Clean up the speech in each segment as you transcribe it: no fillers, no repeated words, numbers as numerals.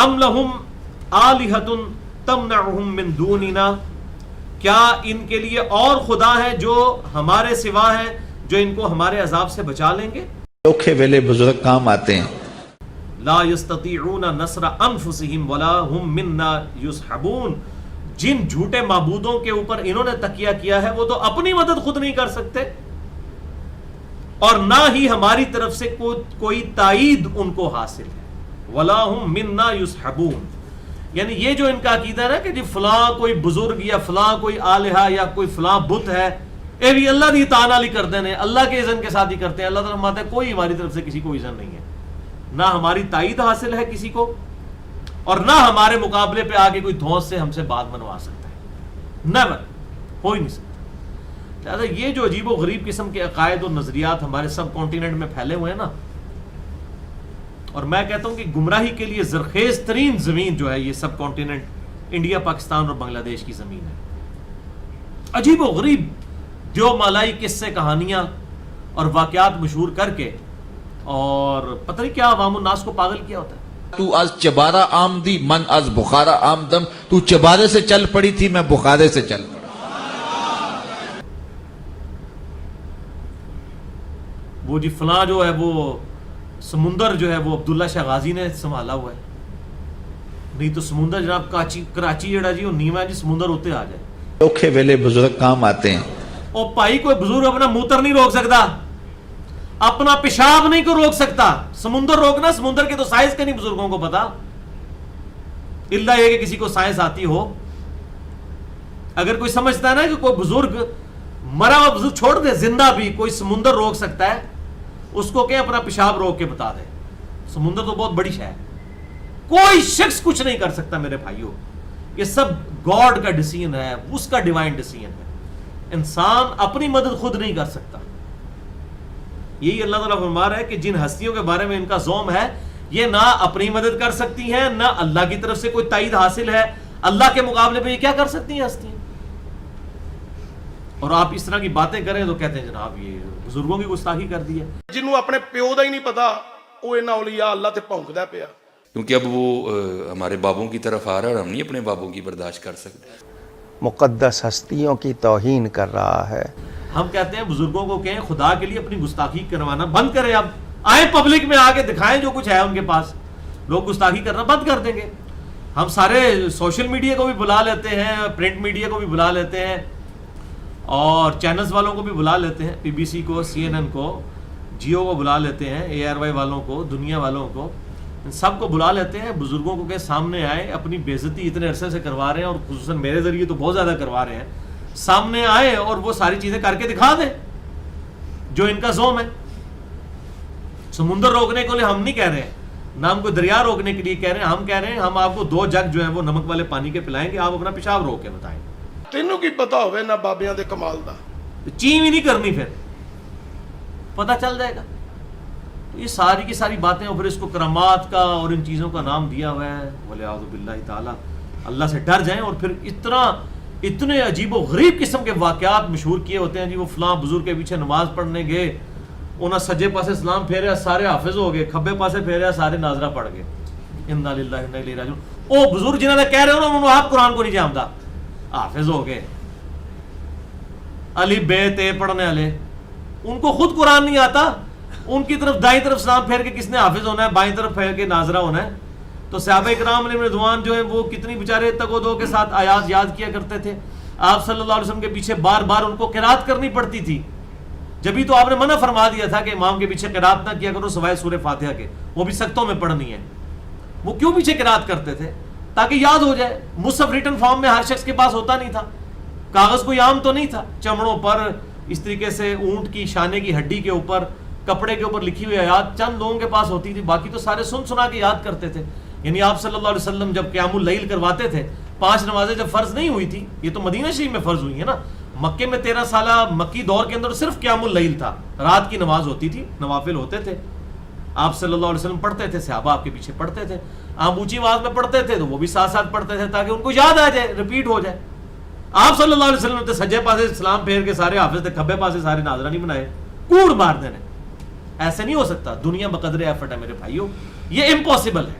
ام لہم آلہۃ تمنعہم من دوننا، کیا ان کے لیے اور خدا ہے جو ہمارے سوا ہے، جو ان کو ہمارے عذاب سے بچا لیں گے؟ اوکھے ویلے بزرگ کام آتے ہیں. لا یستطیعون نصر انفسہم ولا ہم منا یصحبون، جن جھوٹے معبودوں کے اوپر انہوں نے تکیہ کیا ہے وہ تو اپنی مدد خود نہیں کر سکتے، اور نہ ہی ہماری طرف سے کوئی تائید ان کو حاصل ہے. ولا ہم منا یصحبون، یعنی یہ جو ان کا عقیدہ ہے نا کہ جی فلاں کوئی بزرگ یا فلاں کوئی آلہہ یا کوئی فلاں بت ہے، اے بھی اللہ دی اطاعت والی کرتے ہیں، اللہ کے اذن کے ساتھ ہی کرتے ہیں. اللہ تعالیٰ فرماتا ہے کوئی ہماری طرف سے کسی کو اذن نہیں ہے، نہ ہماری تائید حاصل ہے کسی کو، اور نہ ہمارے مقابلے پہ آگے کوئی دھونس سے ہم سے بات منوا سکتا ہے. نیور، ہو ہی نہیں سکتا. لہٰذا یہ جو عجیب و غریب قسم کے عقائد اور نظریات ہمارے سب کانٹیننٹ میں پھیلے ہوئے ہیں نا، اور میں کہتا ہوں کہ گمراہی کے لیے زرخیز ترین زمین جو ہے یہ سب کانٹیننٹ انڈیا، پاکستان اور بنگلہ دیش کی زمین ہے. عجیب و غریب دیو مالائی قصے، کہانیاں اور واقعات مشہور کر کے، اور پتہ نہیں کیا عوام الناس کو پاگل کیا ہوتا ہے. تو از چبارہ آمدی من از بخارا آمدم، تو چبارے سے چل پڑی تھی میں بخارے سے چل پڑا. وہ جی فلاں جو ہے وہ سمندر جو ہے وہ عبداللہ شاہ غازی نے سنبھالا ہوا ہے، نہیں تو سمندر جناب کراچی جڑا جی وہ نیواں جی سمندر ہوتے آ جائے. اوکھے ویلے بزرگ کام آتے ہیں. اور بھائی کوئی بزرگ اپنا موتر نہیں روک سکتا، اپنا پیشاب نہیں کو روک سکتا. سمندر روکنا، سمندر کے تو سائنس کا نہیں بزرگوں کو پتا، اللہ یہ کہ کسی کو سائنس آتی ہو. اگر کوئی سمجھتا ہے نا کہ کوئی بزرگ مرا ہوا بزرگ چھوڑ دے، زندہ بھی کوئی سمندر روک سکتا ہے، اس کو کہ اپنا پیشاب روک کے بتا دے. سمندر تو بہت بڑی شے ہے، کوئی شخص کچھ نہیں کر سکتا میرے بھائیوں. یہ سب گاڈ کا ڈیسیژن ہے، اس کا ڈیوائن ڈیسیژن ہے. انسان اپنی مدد خود نہیں کر سکتا. یہی اللہ تعالیٰ فرما رہا ہے کہ جن ہستیوں کے بارے میں ان کا زوم ہے، یہ نہ اپنی مدد کر سکتی ہیں، نہ اللہ کی طرف سے کوئی تائید حاصل ہے. اللہ کے مقابلے پہ یہ کیا کر سکتی ہیں ہستیاں؟ اور آپ اس طرح کی باتیں کریں تو کہتے ہیں جناب یہ بزرگوں کی گستاخی کر دی ہے. جنہوں اپنے پیو دا ہی نہیں پتا وہ انہاں اولیاء اللہ تے بھونکدا پیا، کیونکہ اب وہ ہمارے بابوں کی طرف آ رہا ہے اور ہم نہیں اپنے بابوں کی برداشت کر سکتے. مقدس ہستیوں کی توہین کر رہا ہے. ہم کہتے ہیں بزرگوں کو کہیں خدا کے لیے اپنی گستاخی کروانا بند کریں. اب آئیں پبلک میں آ کے دکھائیں جو کچھ ہے ان کے پاس. لوگ گستاخی کرنا بند کر دیں گے. ہم سارے سوشل میڈیا کو بھی بلا لیتے ہیں، پرنٹ میڈیا کو بھی بلا لیتے ہیں، اور چینلز والوں کو بھی بلا لیتے ہیں، پی بی سی کو، سی این این کو، جیو کو بلا لیتے ہیں، اے آر وائی والوں کو، دنیا والوں کو، ان سب کو بلا لیتے ہیں. بزرگوں کو کہ سامنے آئے، اپنی بےعزتی اتنے عرصے سے کروا رہے ہیں اور خصوصاً میرے ذریعے تو بہت زیادہ کروا رہے ہیں، سامنے آئے اور وہ ساری چیزیں کر کے دکھا دیں جو ان کا زوم ہے. سمندر روکنے کے لیے ہم نہیں کہہ رہے ہیں، نہ ہم کو دریا روکنے کے لیے کہہ رہے ہیں. ہم کہہ رہے ہیں ہم آپ کو 2 جگ جو ہے وہ نمک والے پانی کے پلائیں گے، آپ اپنا پیشاب روک کے بتائیں. تینوں کی پتا ہوئے نہ بابیاں دے کمال دا، چین بھی نہیں کرنی، پھر پتہ چل جائے گا. تو یہ ساری کی ساری باتیں، اور پھر اس کو کرامات کا اور ان چیزوں کا نام دیا ہوا ہے. وَلِعَوْذُ بِاللَّهِ تعالیٰ. اللہ سے ڈر جائیں. اور پھر اتنے عجیب و غریب قسم کے واقعات مشہور کیے ہوتے ہیں جی وہ فلاں بزرگ کے پیچھے نماز پڑھنے گئے، انہاں سجے پاسے سلام پھیریا سارے حافظ ہو گئے، کھبے پاسے پھیریا سارے ناظرہ پڑھ گئے. اِنَّا لِلَّهِ وَإِنَّا إِلَيْهِ رَاجِعُونَ. او بزرگ جنہاں نے کہہ رہے ہو نا انہوں آپ قرآن کو نہیں جانتا، حافظ ہو گئے، علی بے تے پڑھنے والے، ان کو خود قرآن نہیں آتا. ان کی طرف دائیں طرف سلام پھیر کے کس نے حافظ ہونا ہے، بائیں طرف پھیر کے ناظرہ ہونا ہے. تو صحابہ کرام علیہ رضوان جو ہیں وہ کتنی بیچارے تگ و دو کے ساتھ آیات یاد کیا کرتے تھے. آپ صلی اللہ علیہ وسلم کے پیچھے بار بار ان کو قرات کرنی پڑتی تھی. جبھی تو آپ نے منع فرما دیا تھا کہ امام کے پیچھے قرات نہ کیا کرو سوائے سورہ فاتحہ کے، وہ بھی سختوں میں پڑھنی ہے. وہ کیوں پیچھے قرات کرتے تھے؟ تاکہ یاد ہو جائے. مصحف ریٹن فارم میں ہر شخص کے پاس ہوتا نہیں تھا، کاغذ کوئی عام تو نہیں تھا. چمڑوں پر اس طریقے سے اونٹ کی شانے کی ہڈی کے اوپر، کپڑے کے اوپر لکھی ہوئی آیات چند لوگوں کے پاس ہوتی تھی، باقی تو سارے سن سنا کے یاد کرتے تھے. یعنی آپ صلی اللہ علیہ وسلم جب قیام اللیل کرواتے تھے، 5 نمازیں جب فرض نہیں ہوئی تھی، یہ تو مدینہ شریف میں فرض ہوئی ہیں نا. مکے میں 13 سالہ مکی دور کے اندر صرف قیام اللیل تھا، رات کی نماز ہوتی تھی، نوافل ہوتے تھے. آپ صلی اللہ علیہ وسلم پڑھتے تھے، صحابہ آپ کے پیچھے پڑھتے تھے. آپ اونچی آواز میں پڑھتے تھے تو وہ بھی ساتھ ساتھ پڑھتے تھے تاکہ ان کو یاد آ جائے، ریپیٹ ہو جائے. آپ صلی اللہ علیہ وسلم نے سجے پاسے اسلام پھیر کے سارے حافظ تھے، کھبے پاسے سارے ناظرہ نہیں بنائے، کوڑ مار دینے. ایسے نہیں ہو سکتا. دنیا بقدر ایفرٹ ہے میرے بھائیوں، یہ امپاسبل ہے.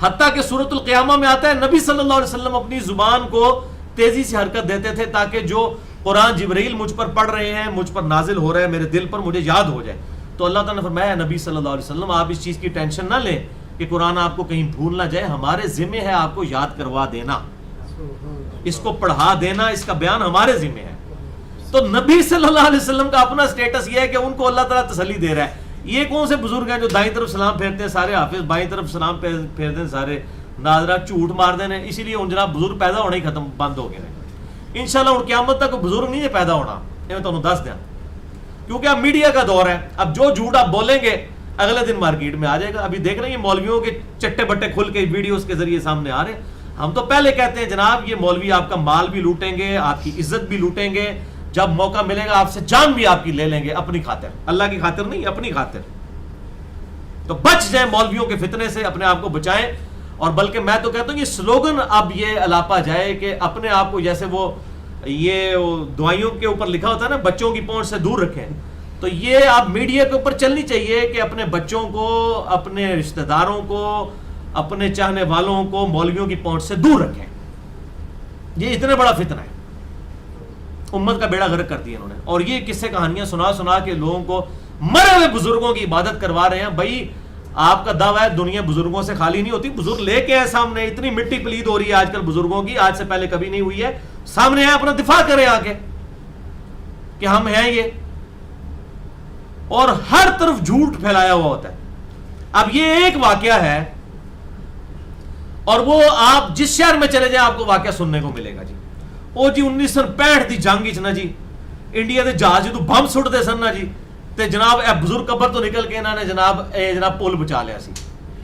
حتیٰ کہ سورۃ القیامہ میں آتا ہے نبی صلی اللہ علیہ وسلم اپنی زبان کو تیزی سے حرکت دیتے تھے تاکہ جو قرآن جبرائیل مجھ پر پڑھ رہے ہیں، مجھ پر نازل ہو رہے ہیں، میرے دل پر مجھے یاد ہو جائے. تو اللہ تعالیٰ نے فرمایا نبی صلی اللہ علیہ وسلم آپ اس چیز کی ٹینشن نہ لیں کہ قرآن آپ کو کہیں بھول نہ جائے، ہمارے ذمہ ہے آپ کو یاد کروا دینا، اس کو پڑھا دینا، اس کا بیان ہمارے ذمہ ہے. تو نبی صلی اللہ علیہ وسلم کا اپنا سٹیٹس یہ ہے کہ ان کو اللہ تعالیٰ تسلی دے رہا ہے. یہ کون سے بزرگ ہیں جو دائیں طرف سلام پھیرتے ہیں سارے حافظ، بائیں طرف سلام پھیرتے ہیں سارے ناظرہ، جھوٹ مار دینے. اسی لیے ان جناب بزرگ پیدا ہونا ہی ختم بند ہو گئے. انشاءاللہ ان قیامت تک بزرگ نہیں ہے پیدا ہونا، یہ میں تمہیں دس دیا، کیونکہ اب میڈیا کا دور ہے. اب جو جھوٹ آپ بولیں گے اگلے دن مارکیٹ میں آ جائے گا. ابھی دیکھ رہے ہیں مولویوں کے چٹے بٹے کھل کے ویڈیوز کے ذریعے سامنے آ رہے ہیں. ہم تو پہلے کہتے ہیں جناب یہ مولوی آپ کا مال بھی لوٹیں گے، آپ کی عزت بھی لوٹیں گے، جب موقع ملے گا آپ سے جان بھی آپ کی لے لیں گے، اپنی خاطر، اللہ کی خاطر نہیں، اپنی خاطر. تو بچ جائیں مولویوں کے فتنے سے، اپنے آپ کو بچائیں. اور بلکہ میں تو کہتا ہوں یہ سلوگن اب یہ الاپا جائے کہ اپنے آپ کو جیسے وہ یہ دعائیوں کے اوپر لکھا ہوتا ہے نا بچوں کی پہنچ سے دور رکھیں، تو یہ آپ میڈیا کے اوپر چلنی چاہیے کہ اپنے بچوں کو، اپنے رشتہ داروں کو، اپنے چاہنے والوں کو مولویوں کی پہنچ سے دور رکھیں. یہ اتنا بڑا فتنہ ہے، امت کا بیڑا غرق کر دیا انہوں نے. اور یہ قصے کہانیاں سنا سنا کے لوگوں کو مرے ہوئے بزرگوں کی عبادت کروا رہے ہیں. بھائی آپ کا دعویٰ ہے دنیا بزرگوں سے خالی نہیں ہوتی، بزرگ لے کے آئے سامنے. اتنی مٹی پلید ہو رہی ہے آج کل بزرگوں کی، آج سے پہلے کبھی نہیں ہوئی ہے. سامنے آئے اپنا دفاع کریں آ کے کہ ہم ہیں یہ. اور ہر طرف جھوٹ پھیلایا ہوا ہوتا ہے. اب یہ ایک واقعہ ہے اور وہ آپ جس شہر میں چلے جائیں آپ کو واقعہ سننے کو ملے گا. جی وہ جی 1965 دی جنگ چ نا جی انڈیا دے جہاز تو بم سٹتے سن نا جی، تے جناب اے بزرگ قبر تو نکل کے انہوں نے جناب پل بچا لیا سی.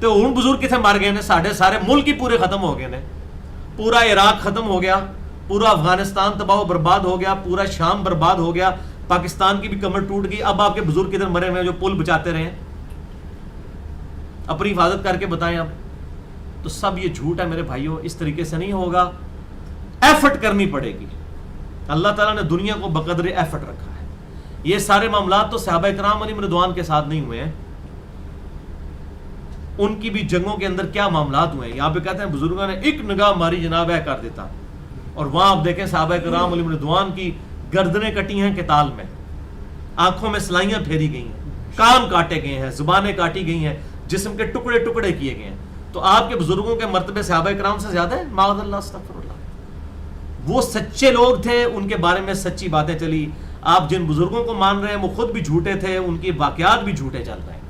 تو ہن بزرگ کتنے مر گئے نے؟ ساڈے سارے ملک ہی پورے ختم ہو گئے نے. پورا عراق ختم ہو گیا، پورا افغانستان تباہ و برباد ہو گیا، پورا شام برباد ہو گیا، پاکستان کی بھی کمر ٹوٹ گئی. اب آپ کے بزرگ کدھر مرے ہوئے جو پل بچاتے رہے ہیں؟ اپنی حفاظت کر کے بتائیں اب. تو سب یہ جھوٹ ہے میرے بھائیوں، اس طریقے سے نہیں ہوگا. ایفرٹ کرنی پڑے گی. اللہ تعالیٰ نے دنیا کو بقدر ایفرٹ رکھا ہے. یہ سارے معاملات تو صحابہ کرام علیہم رضوان کے ساتھ نہیں ہوئے ہیں. ان کی بھی جنگوں کے اندر کیا معاملات ہوئے ہیں. یہاں پہ کہتے ہیں بزرگوں نے ایک نگاہ ماری جناب ہے کر دیتا، اور وہاں آپ دیکھیں صحابہ کرام علیہم رضوان کی گردنیں کٹی ہیں قتال میں، آنکھوں میں سلائیاں پھیری گئی ہیں، کان کاٹے گئے ہیں، زبانیں کاٹی گئی ہیں، جسم کے ٹکڑے ٹکڑے کیے گئے ہیں. تو آپ کے بزرگوں کے مرتبے صحابہ کرام سے زیادہ ہے؟ معاذ اللہ، استغفر اللہ. وہ سچے لوگ تھے، ان کے بارے میں سچی باتیں چلی. آپ جن بزرگوں کو مان رہے ہیں وہ خود بھی جھوٹے تھے، ان کی واقعات بھی جھوٹے چل رہے ہیں.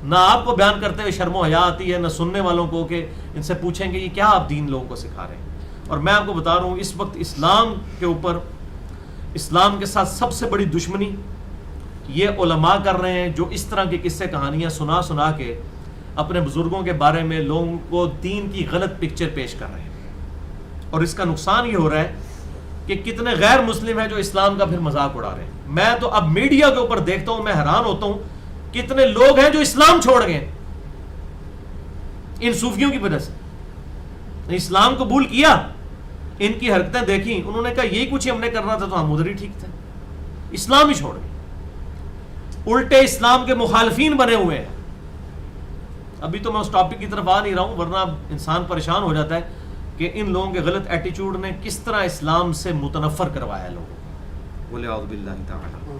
نہ آپ کو بیان کرتے ہوئے شرم و حیا آتی ہے، نہ سننے والوں کو کہ ان سے پوچھیں گے یہ کیا آپ دین لوگوں کو سکھا رہے ہیں. اور میں آپ کو بتا رہا ہوں اس وقت اسلام کے اوپر، اسلام کے ساتھ سب سے بڑی دشمنی یہ علماء کر رہے ہیں جو اس طرح کی قصے کہانیاں سنا سنا کے اپنے بزرگوں کے بارے میں لوگوں کو دین کی غلط پکچر پیش کر رہے ہیں. اور اس کا نقصان یہ ہو رہا ہے کہ کتنے غیر مسلم ہیں جو اسلام کا پھر مذاق اڑا رہے ہیں. میں تو اب میڈیا کے اوپر دیکھتا ہوں، میں حیران ہوتا ہوں کتنے لوگ ہیں جو اسلام چھوڑ گئے ان صوفیوں کی وجہ سے. اسلام قبول کیا، ان کی حرکتیں دیکھی، انہوں نے کہا یہی کچھ ہم نے کرنا تھا تو ہم ادھر ہی ٹھیک تھے، اسلام ہی چھوڑ گئے، الٹے اسلام کے مخالفین بنے ہوئے ہیں. ابھی تو میں اس ٹاپک کی طرف آ نہیں رہا ہوں ورنہ انسان پریشان ہو جاتا ہے کہ ان لوگوں کے غلط ایٹیچیوڈ نے کس طرح اسلام سے متنفر کروایا لوگوں کو. بولے اعوذ باللہ تعالی.